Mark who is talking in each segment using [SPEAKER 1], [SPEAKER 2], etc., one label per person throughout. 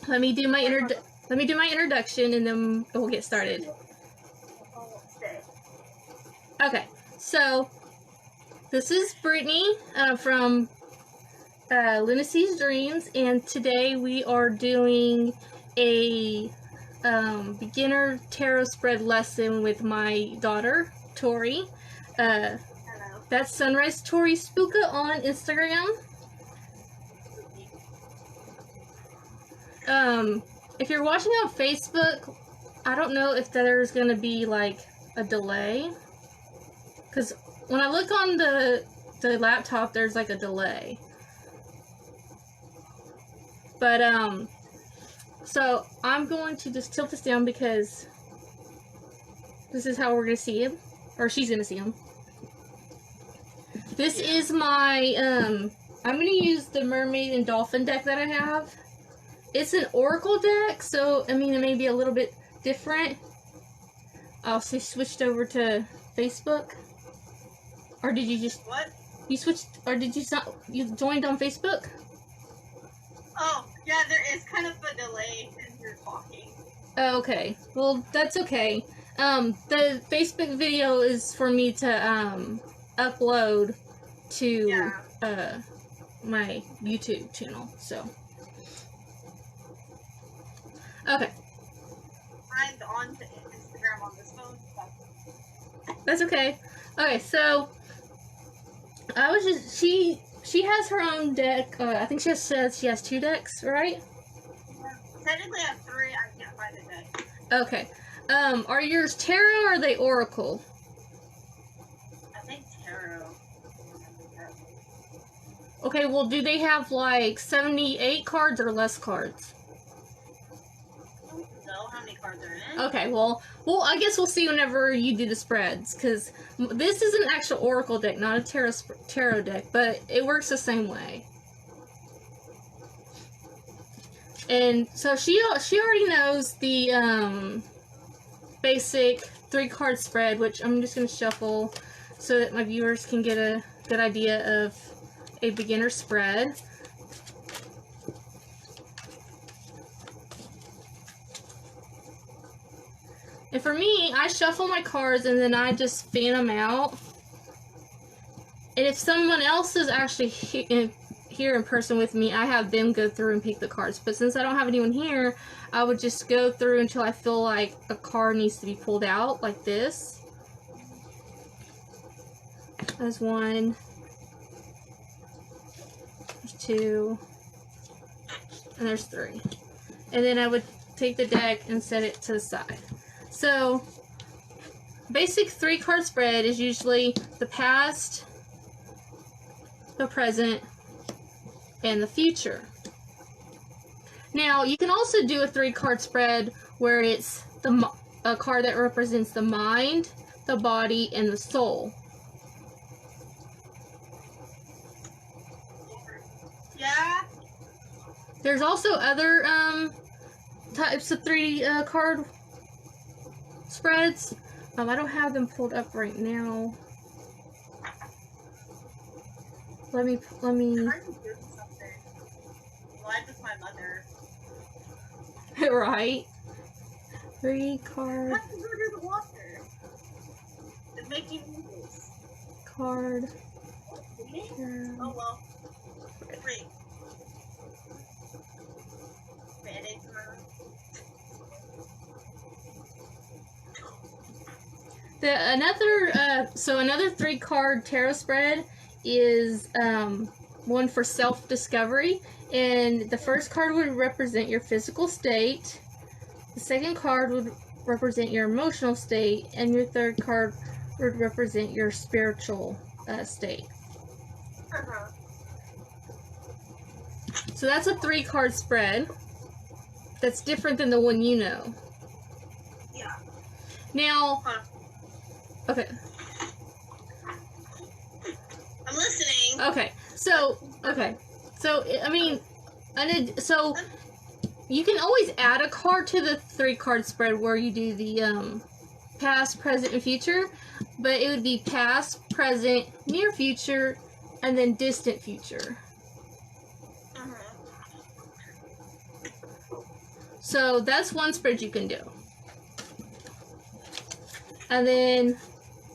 [SPEAKER 1] Let me do my introduction, and then we'll get started. Okay, so this is Brittany from lunaseasdream, and today we are doing a beginner tarot spread lesson with my daughter, Torrie.
[SPEAKER 2] Hello.
[SPEAKER 1] That's Sunrise Torrie Spooka on Instagram. If you're watching on Facebook, I don't know if there's gonna be like a delay, because when I look on the laptop, there's like a delay. But so I'm going to just tilt this down because this is how we're gonna see him, or she's gonna see him. This is my I'm gonna use the mermaid and dolphin deck that I have. It's an oracle deck, so I mean it may be a little bit different. Oh, so you switched over to Facebook, or did you just You switched, or did you joined on Facebook?
[SPEAKER 2] Oh, yeah, there is kind of a delay as you're talking.
[SPEAKER 1] Oh, okay. Well, that's okay. The Facebook video is for me to upload to my YouTube channel. So. Okay.
[SPEAKER 2] I'm on to Instagram on this phone.
[SPEAKER 1] That's okay. Okay, so I was just she has her own deck. I think she has 2 decks, right?
[SPEAKER 2] Technically, I have 3. I can't find a deck.
[SPEAKER 1] Okay. Are yours tarot or are they oracle?
[SPEAKER 2] I think tarot.
[SPEAKER 1] Okay. Well, do they have like 78 cards or less cards?
[SPEAKER 2] How many cards are in?
[SPEAKER 1] Okay, well, I guess we'll see whenever you do the spreads, because this is an actual oracle deck, not a tarot deck, but it works the same way. And so she already knows the basic 3-card spread, which I'm just going to shuffle so that my viewers can get a good idea of a beginner spread. And for me, I shuffle my cards and then I just fan them out. And if someone else is actually here in person with me, I have them go through and pick the cards. But since I don't have anyone here, I would just go through until I feel like a card needs to be pulled out, like this. There's 1. There's 2. And there's 3. And then I would take the deck and set it to the side. So, basic 3-card spread is usually the past, the present, and the future. Now, you can also do a 3-card spread where it's a card that represents the mind, the body, and the soul.
[SPEAKER 2] Yeah.
[SPEAKER 1] There's also other types of 3-card spreads. I don't have them pulled up right now. Let me.
[SPEAKER 2] I'm doing something. Live with my mother.
[SPEAKER 1] Right. 3-card.
[SPEAKER 2] I have to go to the water. It's making noodles.
[SPEAKER 1] Card.
[SPEAKER 2] Oh well. Wait. Band-Aid tomorrow.
[SPEAKER 1] Another 3-card tarot spread is one for self-discovery, and the first card would represent your physical state, the second card would represent your emotional state, and your third card would represent your spiritual state. So that's a 3-card spread. That's different than the one you know.
[SPEAKER 2] Yeah.
[SPEAKER 1] Now, okay.
[SPEAKER 2] I'm listening.
[SPEAKER 1] Okay. So I mean, so you can always add a card to the 3-card spread where you do the past, present, and future, but it would be past, present, near future, and then distant future. So that's one spread you can do. And then,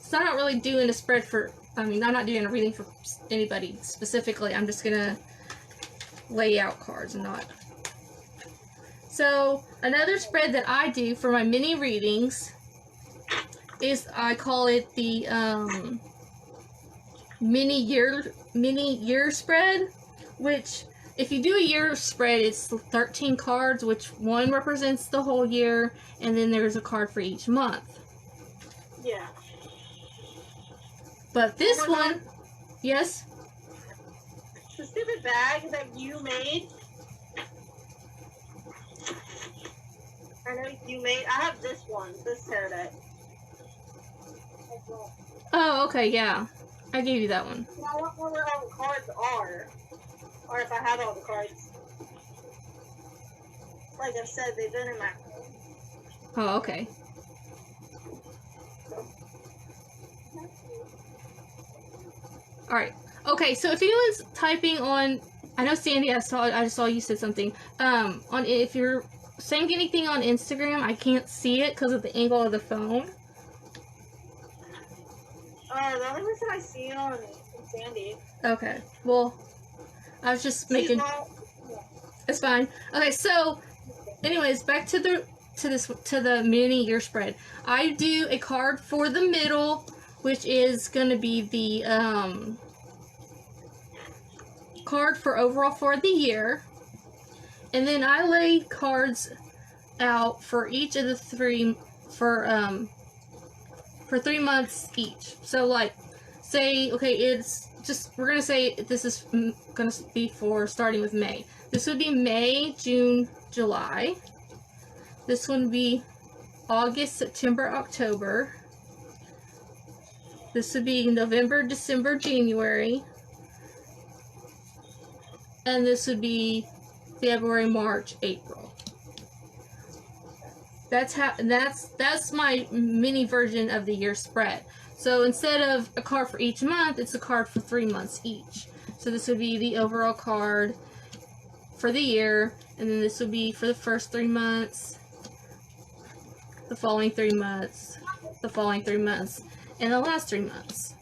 [SPEAKER 1] so I'm not really doing a spread for, I'm not doing a reading for anybody specifically. I'm just gonna lay out cards and not. So another spread that I do for my mini readings is, I call it the mini year spread, which if you do a year spread, it's 13 cards, which one represents the whole year, and then there's a card for each month.
[SPEAKER 2] Yeah.
[SPEAKER 1] But this one, yes?
[SPEAKER 2] The stupid bag that you made. I know you made. I have this one, this tarot deck.
[SPEAKER 1] Oh, okay, yeah. I gave you that one.
[SPEAKER 2] I want to know where all the cards are. Or if I have all the cards. Like I said, they've been in my phone.
[SPEAKER 1] Oh, okay. Alright. Okay, so if anyone's typing on, I know Sandy, I just saw you said something. If you're saying anything on Instagram, I can't see it because of the angle of the phone.
[SPEAKER 2] The only reason I see it on Sandy.
[SPEAKER 1] Okay. Well, I was just making. It's fine. Okay, so, anyways, back to the mini year spread. I do a card for the middle, which is gonna be the card for overall for the year, and then I lay cards out for each of the three for 3 months each. So, like, say, okay, it's just, we're gonna say this is gonna be for starting with May. This would be May, June, July. This one would be August, September, October. This would be November, December, January. And this would be February, March, April. That's my mini version of the year spread. So instead of a card for each month, it's a card for 3 months each. So this would be the overall card for the year, and then this would be for the first 3 months, the following 3 months, the following 3 months, and the last 3 months.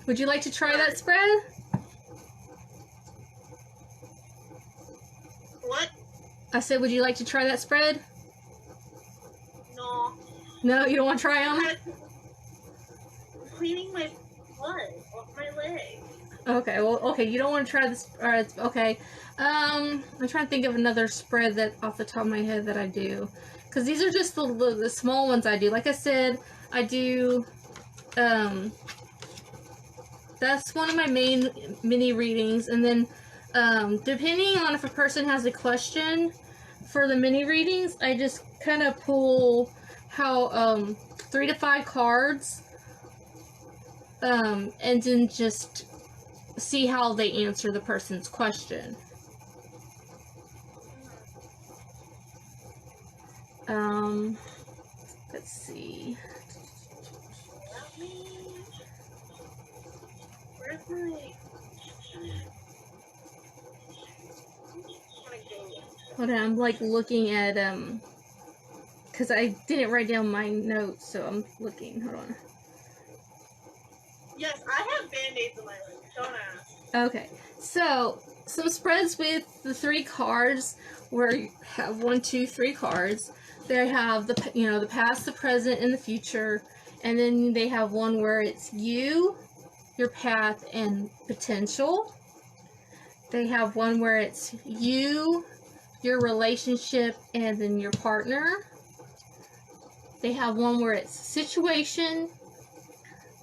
[SPEAKER 1] Would you like to try that spread?
[SPEAKER 2] What?
[SPEAKER 1] I said, would you like to try that spread?
[SPEAKER 2] No.
[SPEAKER 1] No, you don't want to try them?
[SPEAKER 2] I'm cleaning my blood off my leg.
[SPEAKER 1] Okay, well, okay, you don't want to try this. Alright, okay. I'm trying to think of another spread that off the top of my head that I do. Because these are just the small ones I do. Like I said, I do, that's one of my main mini readings. And then, depending on if a person has a question for the mini readings, I just kind of pull how, 3 to 5 cards, and then just see how they answer the person's question. Let's see.
[SPEAKER 2] Where's my...
[SPEAKER 1] Hold on, I'm like looking at, because I didn't write down my notes, so I'm looking. Hold on.
[SPEAKER 2] Yes, I have band-aids in my leg. Don't ask.
[SPEAKER 1] Okay, so some spreads with the 3 cards where you have 1, 2, 3 cards. They have the the past, the present, and the future, and then they have one where it's you, your path, and potential. They have one where it's you, your relationship, and then your partner. They have one where it's situation,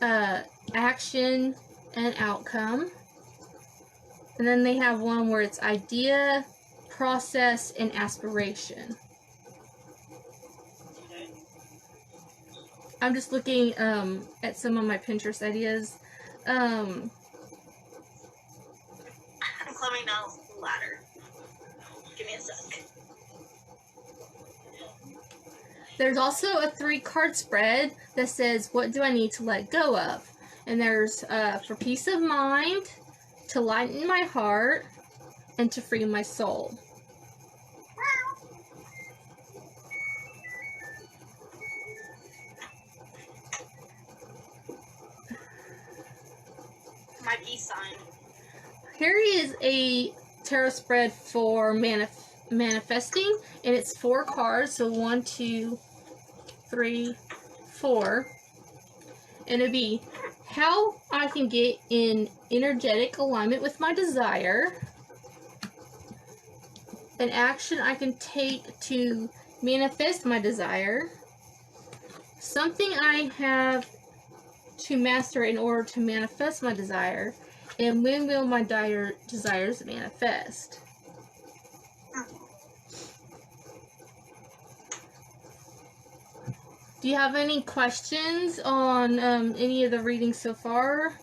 [SPEAKER 1] action, and outcome. And then they have one where it's idea, process, and aspiration. I'm just looking at some of my Pinterest ideas.
[SPEAKER 2] I'm climbing down the ladder. Give me a sec.
[SPEAKER 1] There's also a 3-card spread that says, what do I need to let go of? And there's for peace of mind, to lighten my heart, and to free my soul.
[SPEAKER 2] My peace sign.
[SPEAKER 1] Here is a tarot spread for manifesting, and it's 4 cards. So 1, 2, 3, 4. And it'd be how I can get in energetic alignment with my desire, an action I can take to manifest my desire, something I have to master in order to manifest my desire, and when will my desires manifest. Do you have any questions on any of the readings so far?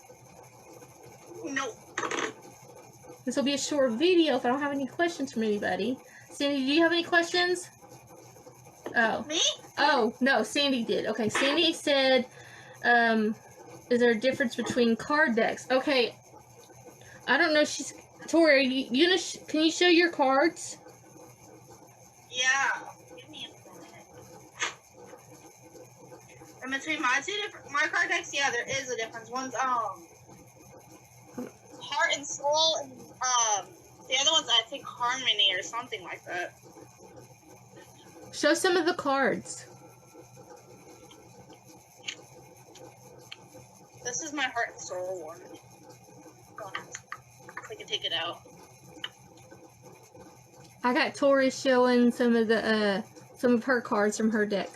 [SPEAKER 2] Nope.
[SPEAKER 1] This will be a short video if I don't have any questions from anybody. Sandy, do you have any questions? Oh.
[SPEAKER 2] Me?
[SPEAKER 1] Oh, no, Sandy did. Okay, Sandy said, is there a difference between card decks? Okay, I don't know. Torrie, can you show your cards?
[SPEAKER 2] Yeah. Give me a minute. And between my card decks, yeah, there is a difference. One's heart and soul, and the other one's I think harmony or something like that.
[SPEAKER 1] Show some of the cards.
[SPEAKER 2] This is my heart and soul one. I can take it out.
[SPEAKER 1] I got Torrie showing some of her cards from her deck.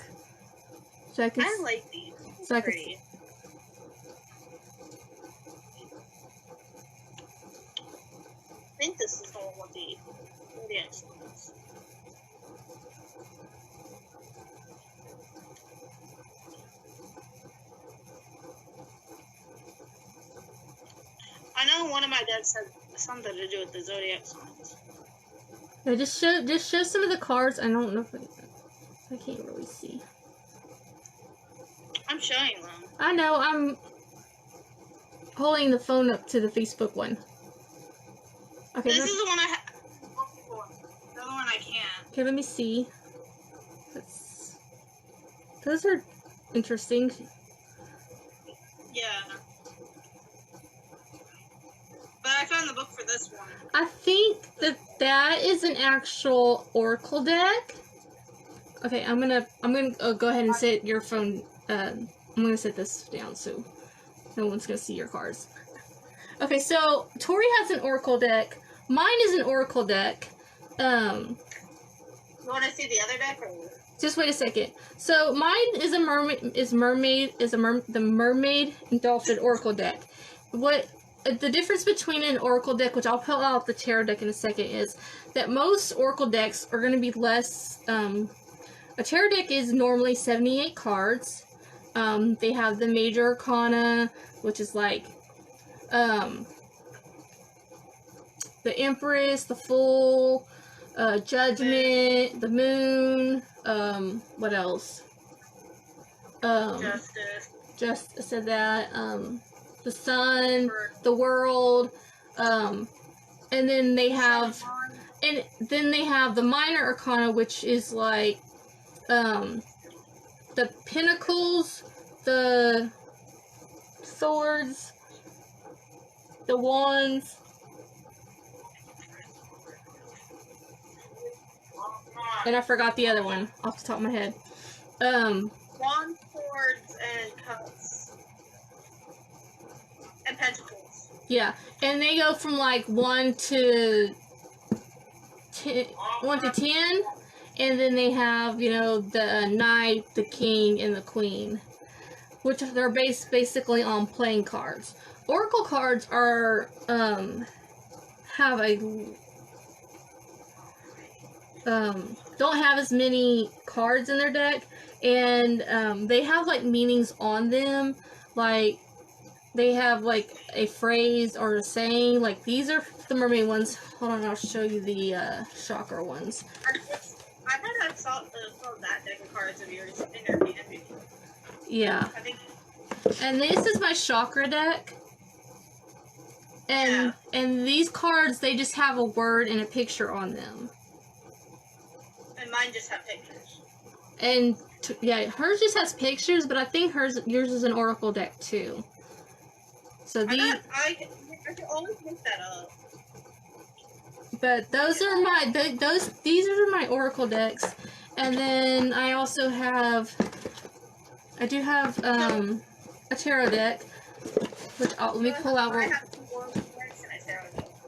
[SPEAKER 1] So I
[SPEAKER 2] like these.
[SPEAKER 1] So I can.
[SPEAKER 2] Pretty. I think this is the one with the excellence. I know one of my decks has something to do with the zodiac signs.
[SPEAKER 1] Yeah, just show some of the cards. I don't know if I can't really see.
[SPEAKER 2] I'm showing them.
[SPEAKER 1] I know. I'm holding the phone up to the Facebook one. Okay.
[SPEAKER 2] This is the one I have. The other one I can't.
[SPEAKER 1] Okay, let me see. Those are interesting.
[SPEAKER 2] Yeah. But I found the book for this one.
[SPEAKER 1] I think that is an actual oracle deck. Okay, I'm gonna go ahead and set your phone. I'm gonna set this down so no one's gonna see your cards. Okay, so Torrie has an oracle deck. Mine is an oracle deck.
[SPEAKER 2] You want to see the other deck? Or...
[SPEAKER 1] Just wait a second. So mine is the mermaid and dolphin oracle deck. What the difference between an oracle deck, which I'll pull out the tarot deck in a second, is that most oracle decks are going to be less. A tarot deck is normally 78 cards. They have the major arcana, which is like the Empress, the Fool, Judgment, the Moon. What else? Just said that. The Sun, the World, and then they have, the minor arcana, which is like the Pentacles, the Swords, the Wands. And I forgot the other one off the top of my head.
[SPEAKER 2] Wands, swords, and cups. And pentacles.
[SPEAKER 1] Yeah, and they go from like 1 to 10, and then they have, you know, the Knight, the King, and the Queen, which they're basically on playing cards. Oracle cards are have a don't have as many cards in their deck, and they have like meanings on them, like they have like a phrase or a saying. Like these are the mermaid ones. Hold on, I'll show you the chakra ones.
[SPEAKER 2] I thought I saw that deck of cards of yours in your hand before.
[SPEAKER 1] Yeah. And this is my chakra deck. And these cards, they just have a word and a picture on them.
[SPEAKER 2] And mine just have pictures.
[SPEAKER 1] And yeah, hers just has pictures, but I think yours is an oracle deck too. So
[SPEAKER 2] I can always make that up.
[SPEAKER 1] But those are these are my oracle decks, and then I also have a tarot deck, which let me pull out.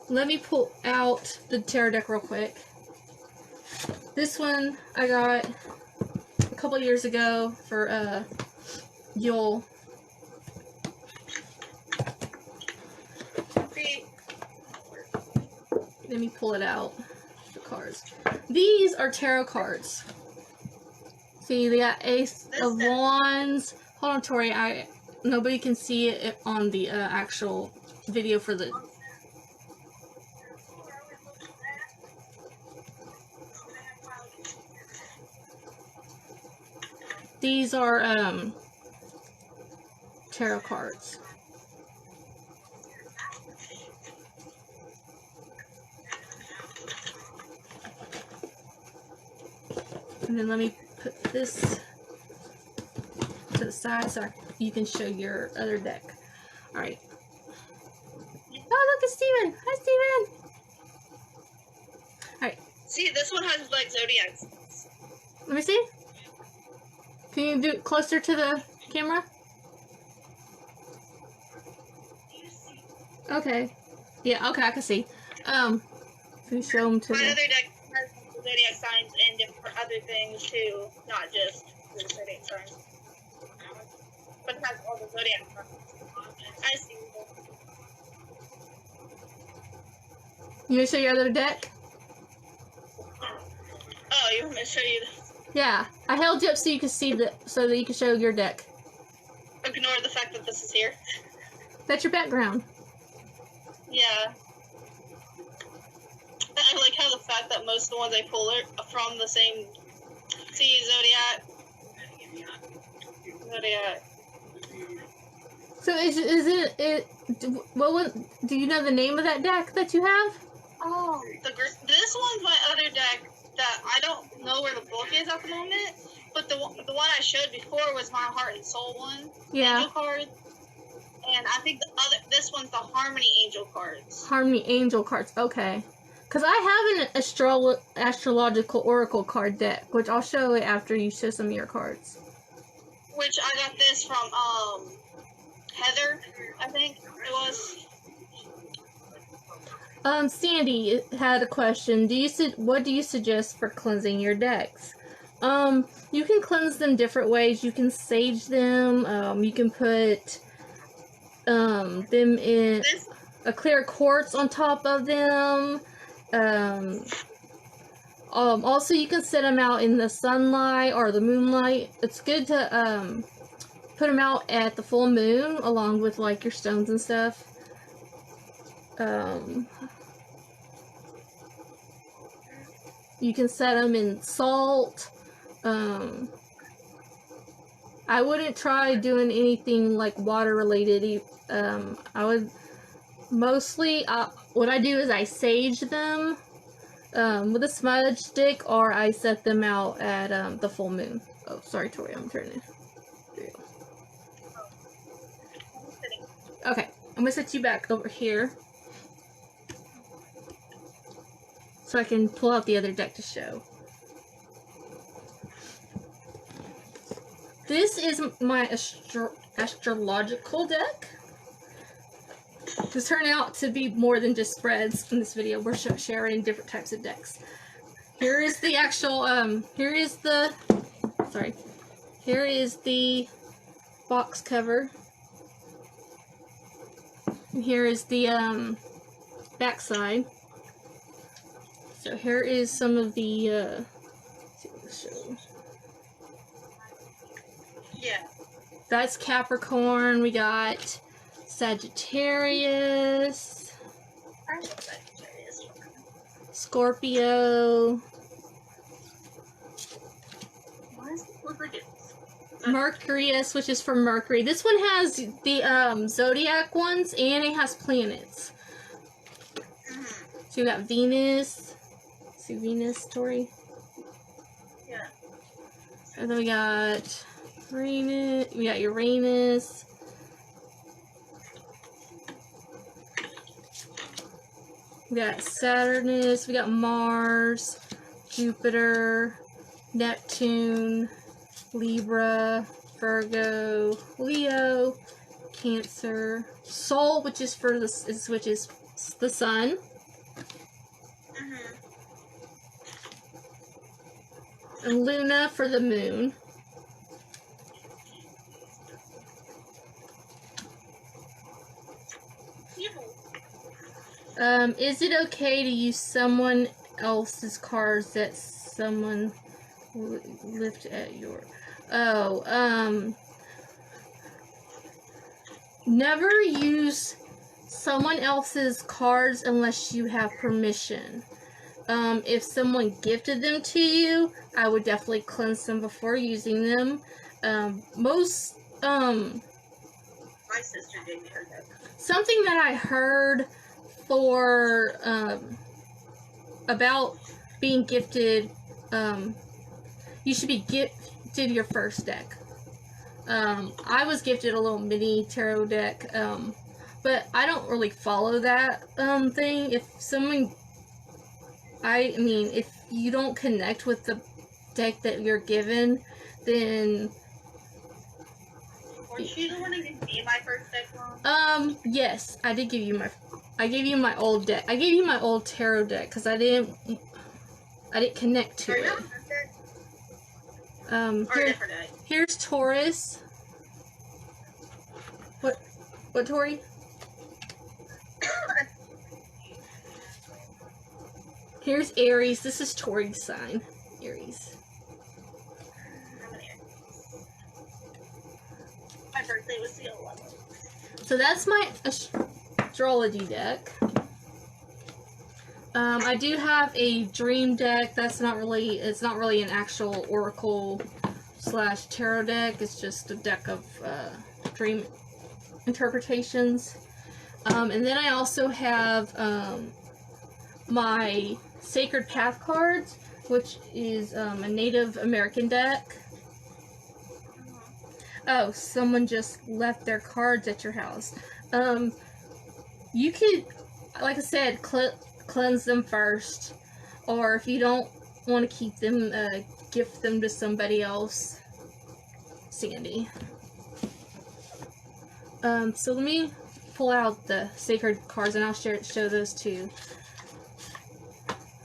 [SPEAKER 1] Let me pull out the tarot deck real quick. This one I got a couple years ago for Yule. Let me pull it out. The cards. These are tarot cards. See, they got Ace of Wands. Hold on, Torrie. Nobody can see it on the actual video for the. These are tarot cards. And then let me put this to the side so you can show your other deck. Alright. Oh, look, it's Steven! Hi, Steven! Alright.
[SPEAKER 2] See, this one has, like, zodiacs.
[SPEAKER 1] Let me see. Can you do it closer to the camera? Okay. Yeah, okay, I can see. Can you show them to
[SPEAKER 2] my
[SPEAKER 1] the...
[SPEAKER 2] other deck has zodiac signs and different other things too, not just the zodiac signs. But it has all the zodiac signs. I see.
[SPEAKER 1] You want to show your other deck?
[SPEAKER 2] Oh, you want me to show you this?
[SPEAKER 1] Yeah, I held you up so you could see so that you could show your deck.
[SPEAKER 2] Ignore the fact that this is here.
[SPEAKER 1] That's your background.
[SPEAKER 2] Yeah. I like how the fact that most of the ones I pull are from the same. See, Zodiac.
[SPEAKER 1] So do you know the name of that deck that you have?
[SPEAKER 2] Oh, this one's my other deck that I don't know where the book is at the moment, but the one I showed before was my Heart and Soul one.
[SPEAKER 1] Yeah.
[SPEAKER 2] Angel card. And I think this one's the Harmony Angel cards.
[SPEAKER 1] Harmony Angel cards, okay. Because I have an astrological oracle card deck, which I'll show it after you show some of your cards.
[SPEAKER 2] Which I got this from Heather, I think it was.
[SPEAKER 1] Sandy had a question. What do you suggest for cleansing your decks? You can cleanse them different ways. You can sage them. You can put them in a clear quartz on top of them. Also, you can set them out in the sunlight or the moonlight. It's good to put them out at the full moon along with like your stones and stuff. You can set them in salt. I wouldn't try doing anything like water related. I would mostly, what I do is I sage them with a smudge stick, or I set them out at the full moon. Oh, sorry, Torrie, I'm turning it. Okay, I'm gonna set you back over here so I can pull out the other deck to show. This is my astrological deck. This turned out to be more than just spreads in this video. We're sharing different types of decks. Here is the actual, here is the box cover. And here is the back side. So here is some of the, let's see what this shows.
[SPEAKER 2] Yeah.
[SPEAKER 1] That's Capricorn. We got Sagittarius. Scorpio. Mercurius, which is for Mercury. This one has the zodiac ones, and it has planets. So you got Venus. See Venus, Torrie?
[SPEAKER 2] Yeah.
[SPEAKER 1] And then we got Uranus. We got Uranus. We got Saturnus. We got Mars, Jupiter, Neptune, Libra, Virgo, Leo, Cancer, Sol, which is for the sun.
[SPEAKER 2] Mhm.
[SPEAKER 1] And Luna for the moon. Is it okay to use someone else's cards that someone lived at your... never use someone else's cards unless you have permission. If someone gifted them to you, I would definitely cleanse them before using them. My
[SPEAKER 2] sister gave me her deck.
[SPEAKER 1] Something that I heard for, about being gifted, you should be gifted your first deck. I was gifted a little mini tarot deck, but I don't really follow that, thing. If someone... I mean, if you don't connect with the deck that you're given, then...
[SPEAKER 2] Was she the one who gave me my first deck, Mom?
[SPEAKER 1] Yes, I did give you my... I gave you my old deck. I gave you my old tarot deck, because I didn't connect to it. Here's Taurus. What, Torrie? Here's Aries. This is Torrie's sign. Aries.
[SPEAKER 2] My birthday was the 11th.
[SPEAKER 1] So that's my astrology deck. I do have a dream deck. It's not really an actual oracle / tarot deck. It's just a deck of dream interpretations. And then I also have my Sacred Path cards, which is a Native American deck. Oh, someone just left their cards at your house. You could, like I said, cleanse them first, or if you don't want to keep them, gift them to somebody else. Sandy. So let me pull out the sacred cards and I'll show those too.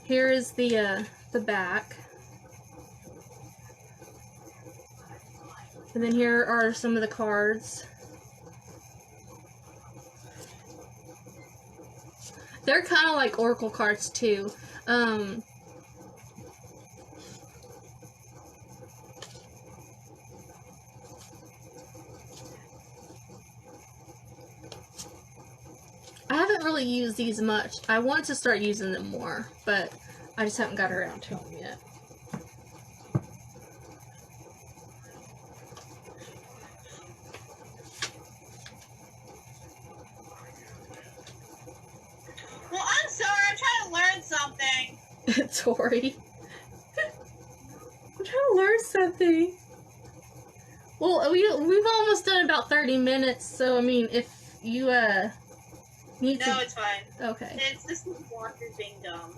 [SPEAKER 1] Here is the back. And then here are some of the cards. They're kind of like oracle cards too. I haven't really used these much. I want to start using them more, but I just haven't got around to them yet.
[SPEAKER 2] Well, I'm sorry. I'm trying to learn something.
[SPEAKER 1] Torrie. I'm trying to learn something. Well, we've almost done about 30 minutes, so I mean, if you need to...
[SPEAKER 2] No, it's fine.
[SPEAKER 1] Okay.
[SPEAKER 2] It's this walker being dumb.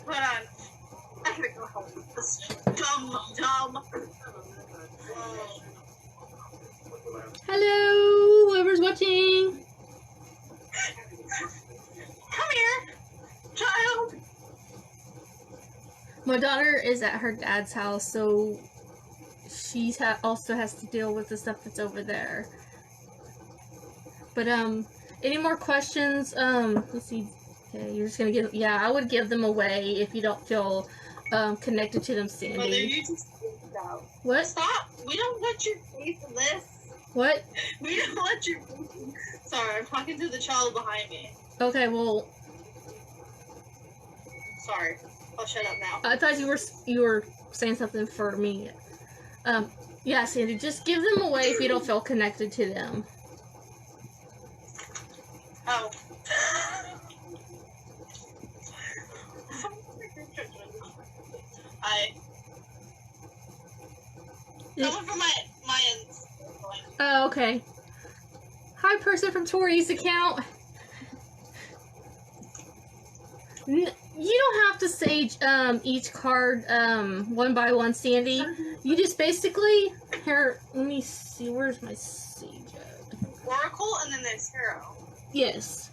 [SPEAKER 2] Hold on. I gotta go help with this dumb.
[SPEAKER 1] Hello, whoever's watching.
[SPEAKER 2] Come here, child.
[SPEAKER 1] My daughter is at her dad's house, so she also has to deal with the stuff that's over there. But any more questions? Let's see. Okay, you're just gonna give. Yeah, I would give them away if you don't feel connected to them, Sandy.
[SPEAKER 2] Well, you just out.
[SPEAKER 1] What?
[SPEAKER 2] Stop! We don't want your face in this.
[SPEAKER 1] What?
[SPEAKER 2] We don't want your face. Sorry, I'm talking to the child behind me.
[SPEAKER 1] Okay, well.
[SPEAKER 2] Sorry, I'll shut up now.
[SPEAKER 1] I thought you were saying something for me. Yeah, Sandy, just give them away if you don't feel connected to them.
[SPEAKER 2] Oh. Someone from my
[SPEAKER 1] Oh, okay. Hi, person from Torrie's account. You don't have to sage each card one by one, Sandy. You just basically here. Let me see. Where's my sage at?
[SPEAKER 2] Oracle, and then there's Tarot.
[SPEAKER 1] Yes.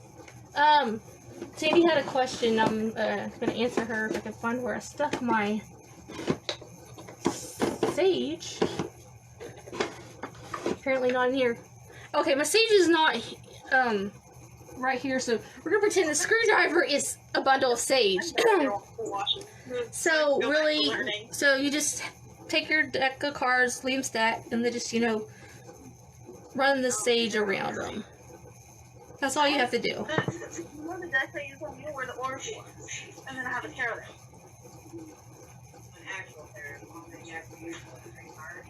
[SPEAKER 1] Sandy had a question. I'm gonna answer her if I can find where I stuck my sage. Apparently not in here. Okay, my sage is not right here, so we're gonna pretend the screwdriver is a bundle of sage. So really, so you just take your deck of cards, leave them stacked, and then just, you know, run the sage around them. That's all you have to do.
[SPEAKER 2] One of the decks I use on you where the Oracle was, and then I have a Tarot deck. An actual Tarot one that you have to use for the card.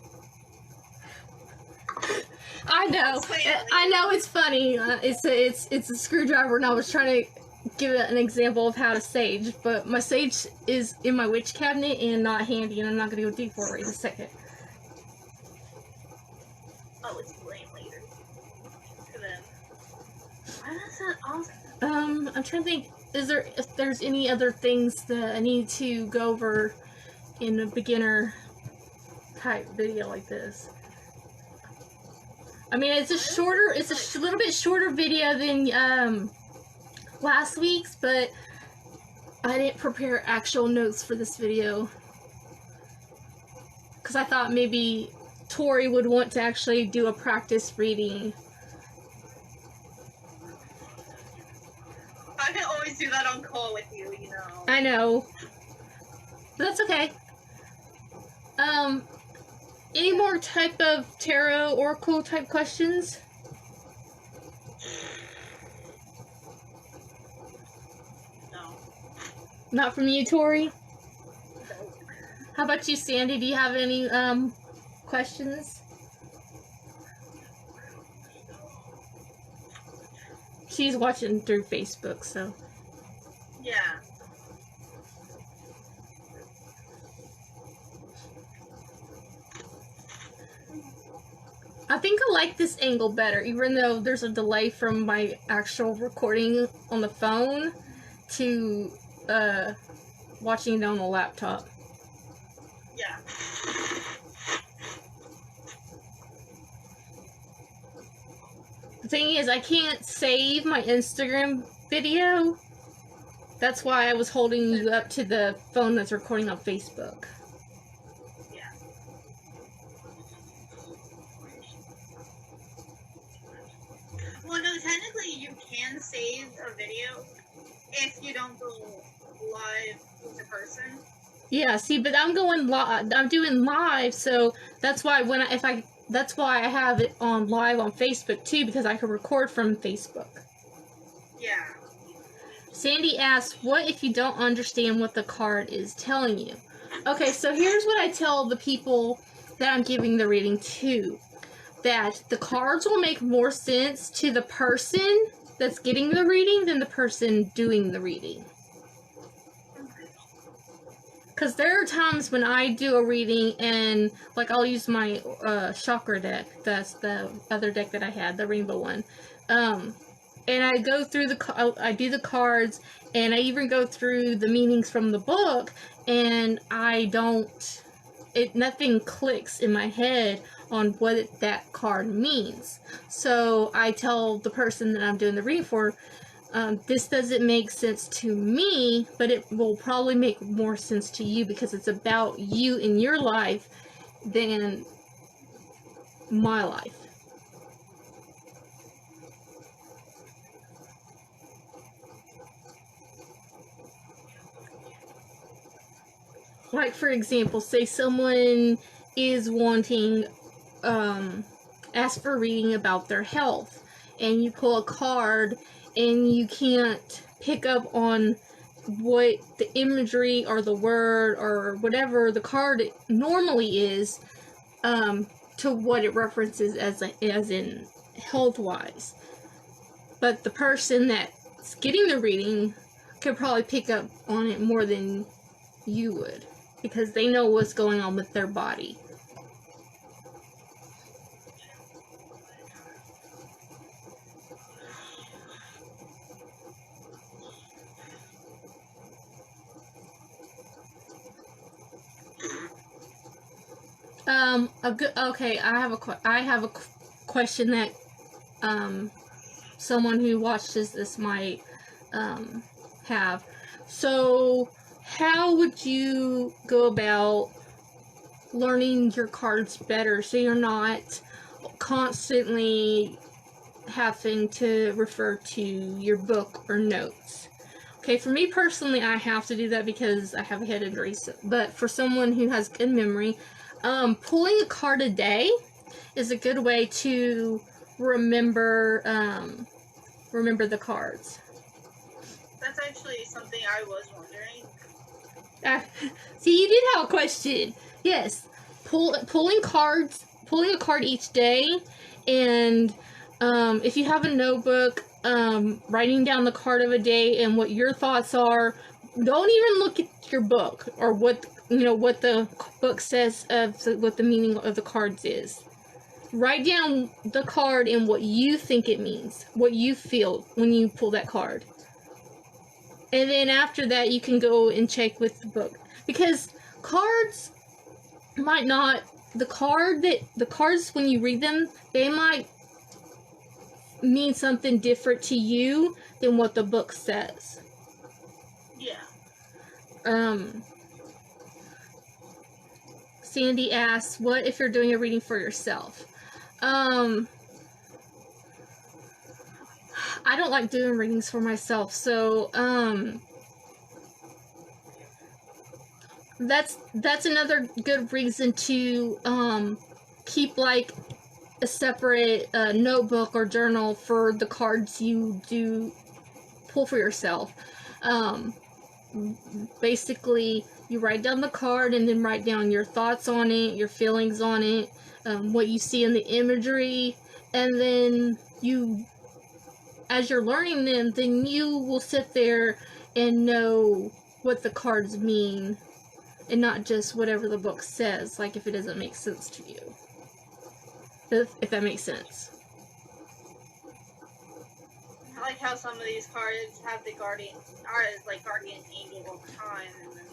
[SPEAKER 1] I know it's funny. It's a screwdriver, and I was trying to give it an example of how to sage, but my sage is in my witch cabinet and not handy, and I'm not going to go deep for it right in a second.
[SPEAKER 2] I'll explain later. To them. Why is that awesome?
[SPEAKER 1] I'm trying to think. If there's any other things that I need to go over in a beginner type video like this? I mean, it's a little bit shorter video than last week's, but I didn't prepare actual notes for this video because I thought maybe Torrie would want to actually do a practice reading.
[SPEAKER 2] I can always do that on call with you, you know.
[SPEAKER 1] I know, but that's okay. Any more type of tarot oracle type questions?
[SPEAKER 2] No.
[SPEAKER 1] Not from you, Torrie? No. How about you, Sandy? Do you have any questions? She's watching through Facebook, so.
[SPEAKER 2] Yeah.
[SPEAKER 1] I think I like this angle better, even though there's a delay from my actual recording on the phone to watching it on the laptop.
[SPEAKER 2] Yeah.
[SPEAKER 1] The thing is, I can't save my Instagram video. That's why I was holding you up to the phone that's recording on Facebook.
[SPEAKER 2] Well, no, technically you can save a video if you don't go live with the person.
[SPEAKER 1] Yeah, see, but I'm going live. I'm doing live, so that's why that's why I have it on live on Facebook too, because I can record from Facebook.
[SPEAKER 2] Yeah.
[SPEAKER 1] Sandy asks, "What if you don't understand what the card is telling you?" Okay, so here's what I tell the people that I'm giving the reading to. That the cards will make more sense to the person that's getting the reading than the person doing the reading. Because there are times when I do a reading and, like, I'll use my chakra deck. That's the other deck that I had, the rainbow one. And I go through I do the cards, and I even go through the meanings from the book, and nothing clicks in my head on what that card means. So I tell the person that I'm doing the reading for, this doesn't make sense to me, but it will probably make more sense to you because it's about you in your life than my life. Like, for example, say someone is wanting ask for a reading about their health, and you pull a card and you can't pick up on what the imagery or the word or whatever the card normally is to what it references as in health wise. but the person that's getting the reading could probably pick up on it more than you would, because they know what's going on with their body. Okay, I have a question that someone who watches this might have. So, how would you go about learning your cards better so you're not constantly having to refer to your book or notes? Okay, for me personally, I have to do that because I have a head injury. But for someone who has good memory, pulling a card a day is a good way to remember the cards.
[SPEAKER 2] That's actually something I was wondering.
[SPEAKER 1] See, you did have a question. Yes, pulling a card each day, and if you have a notebook, writing down the card of a day and what your thoughts are. Don't even look at your book or what the book says of what the meaning of the cards is. Write down the card and what you think it means, what you feel when you pull that card. And then after that, you can go and check with the book. Because cards might not, the cards when you read them, they might mean something different to you than what the book says.
[SPEAKER 2] Yeah.
[SPEAKER 1] Sandy asks, what if you're doing a reading for yourself? I don't like doing readings for myself, so that's another good reason to keep like a separate notebook or journal for the cards you do pull for yourself. Basically, you write down the card and then write down your thoughts on it, your feelings on it, what you see in the imagery, and then as you're learning them, then you will sit there and know what the cards mean, and not just whatever the book says, like if it doesn't make sense to you. If that makes sense.
[SPEAKER 2] I like how some of these cards have the guardian angel all the time, and then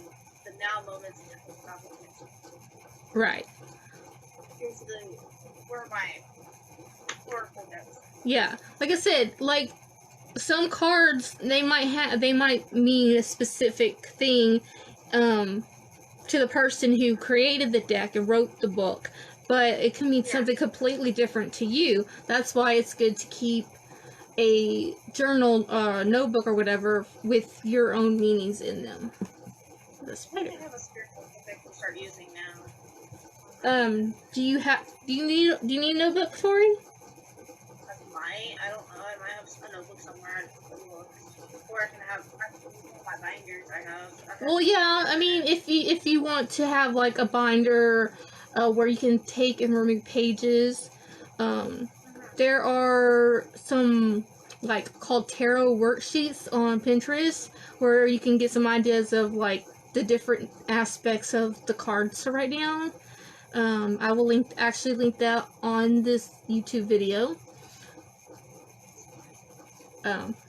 [SPEAKER 2] the now moments about it.
[SPEAKER 1] Right.
[SPEAKER 2] Here's where my oracle goes.
[SPEAKER 1] Yeah, like I said, like some cards they might mean a specific thing to the person who created the deck and wrote the book, but it can mean something completely different to you. That's why it's good to keep a journal, notebook or whatever with your own meanings in them. The spider.
[SPEAKER 2] I have a spiritual book I can start using now.
[SPEAKER 1] Do you need a notebook, Torrie?
[SPEAKER 2] I don't know. I might have a notebook somewhere. Or I can have my binders. I have.
[SPEAKER 1] Well, yeah. I mean, if you want to have like a binder where you can take and remove pages, there are some like called tarot worksheets on Pinterest where you can get some ideas of like the different aspects of the cards to write down. I will actually link that on this YouTube video.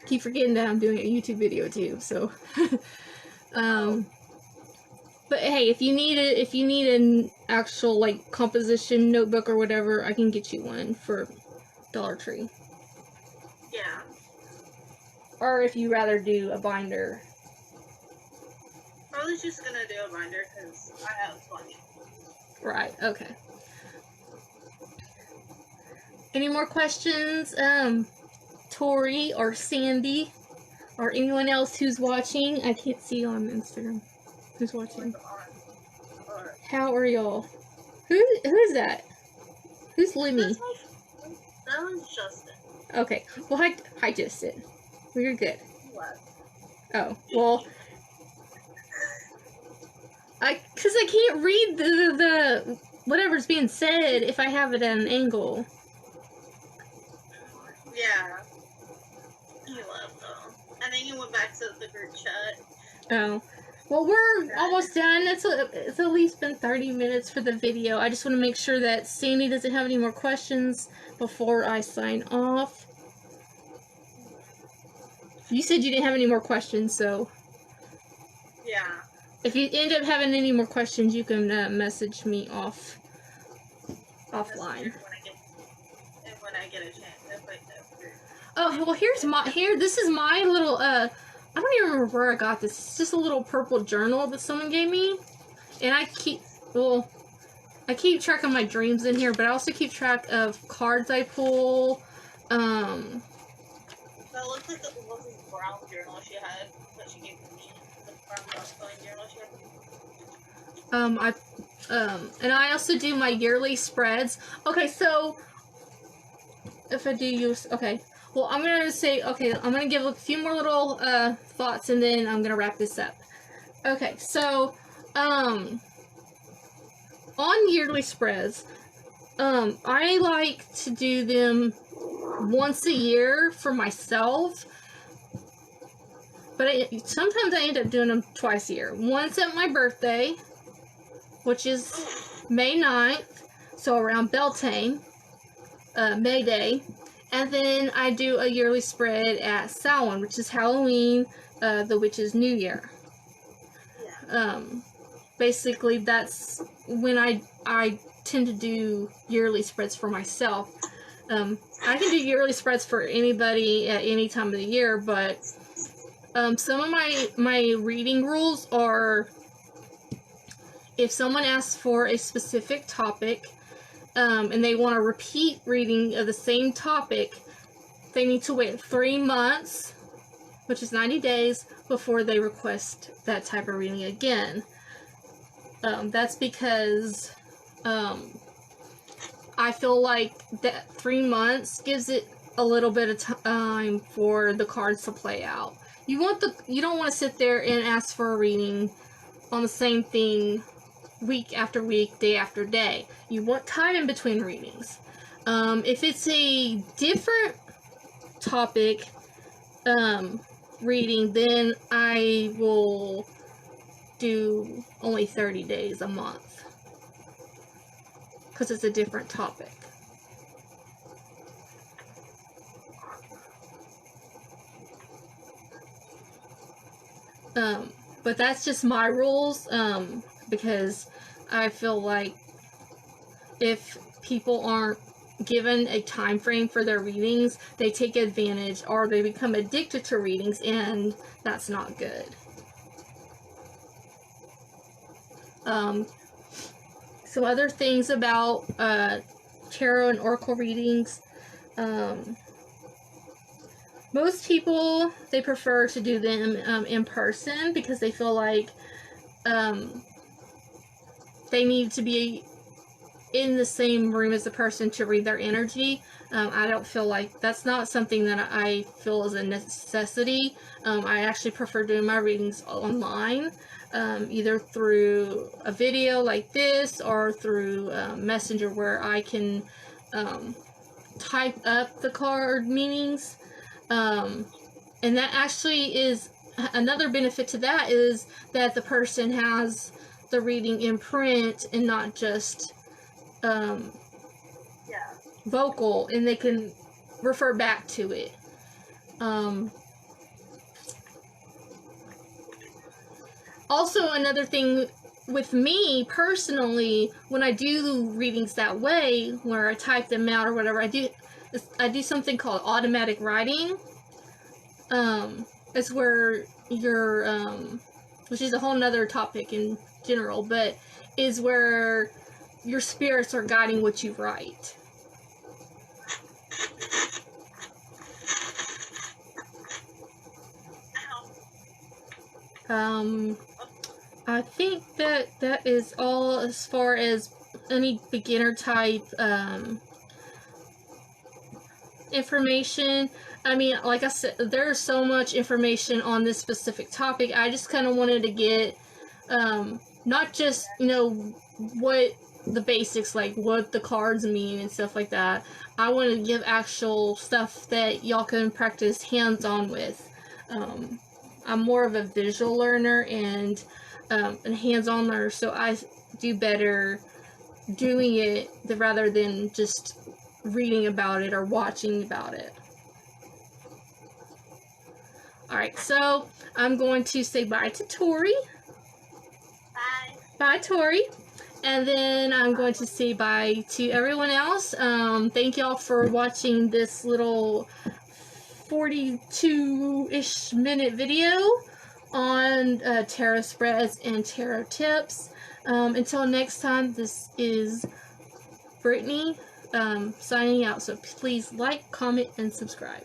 [SPEAKER 1] Keep forgetting that I'm doing a YouTube video too, so but hey, if you need an actual like composition notebook or whatever, I can get you one for Dollar Tree.
[SPEAKER 2] Yeah.
[SPEAKER 1] Or if you rather do a binder.
[SPEAKER 2] I was just gonna do a binder because I have plenty.
[SPEAKER 1] Right, okay. Any more questions? Torrie or Sandy or anyone else who's watching? I can't see on Instagram who's watching. How are y'all? Who is that? Who's Lemmy?
[SPEAKER 2] That one's Justin.
[SPEAKER 1] Okay. Well, hi Justin. Well, you're good.
[SPEAKER 2] What?
[SPEAKER 1] Oh, well, because I can't read the whatever's being said if I have it at an angle.
[SPEAKER 2] Yeah. think it went back to the group chat.
[SPEAKER 1] Oh. Well, we're almost done. It's at least been 30 minutes for the video. I just want to make sure that Sandy doesn't have any more questions before I sign off. You said you didn't have any more questions, so...
[SPEAKER 2] Yeah.
[SPEAKER 1] If you end up having any more questions, you can message me offline.
[SPEAKER 2] When I get a chance.
[SPEAKER 1] Oh, well, this is my little, I don't even remember where I got this. It's just a little purple journal that someone gave me. And I keep track of my dreams in here, but I also keep track of cards I pull.
[SPEAKER 2] That looks like the lovely brown journal she had, that she gave me. The brown spelling journal she had.
[SPEAKER 1] And I also do my yearly spreads. Okay, so, if I do use, okay. Well, I'm going to say, okay, I'm going to give a few more little thoughts, and then I'm going to wrap this up. Okay, so, on yearly spreads, I like to do them once a year for myself, but sometimes I end up doing them twice a year. Once at my birthday, which is May 9th, so around Beltane, May Day. And then I do a yearly spread at Samhain, which is Halloween, the Witch's New Year.
[SPEAKER 2] Yeah.
[SPEAKER 1] Basically, that's when I tend to do yearly spreads for myself. I can do yearly spreads for anybody at any time of the year, but some of my reading rules are, if someone asks for a specific topic, and they want a repeat reading of the same topic, they need to wait 3 months, which is 90 days, before they request that type of reading again. That's because I feel like that 3 months gives it a little bit of time for the cards to play out. You don't want to sit there and ask for a reading on the same thing week after week, day after day. You want time in between readings. If it's a different topic reading, then I will do only 30 days a month, because it's a different topic. But that's just my rules, because I feel like if people aren't given a time frame for their readings, they take advantage or they become addicted to readings, and that's not good. Some other things about tarot and oracle readings. Most people, they prefer to do them in person, because they feel like they need to be in the same room as the person to read their energy. I don't feel like that's not something that I feel is a necessity. I actually prefer doing my readings online, either through a video like this or through Messenger, where I can type up the card meanings. And that actually is another benefit to that, is that the person has the reading in print and not just vocal, and they can refer back to it. Also, another thing with me personally, when I do readings that way, where I type them out or whatever, I do something called automatic writing. It's where you're, which is a whole nother topic in general, but is where your spirits are guiding what you write. I think that is all as far as any beginner type information. I mean, like I said, there's so much information on this specific topic. I just kind of wanted to get not just, what the basics, like what the cards mean and stuff like that. I want to give actual stuff that y'all can practice hands-on with. I'm more of a visual learner and a hands-on learner, so I do better doing it rather than just reading about it or watching about it. Alright, so I'm going to say bye to Torrie.
[SPEAKER 2] Bye.
[SPEAKER 1] Bye, Torrie. And then I'm going to say bye to everyone else. Thank y'all for watching this little 42-ish minute video on tarot spreads and tarot tips. Until next time, this is Brittany signing out. So please like, comment, and subscribe.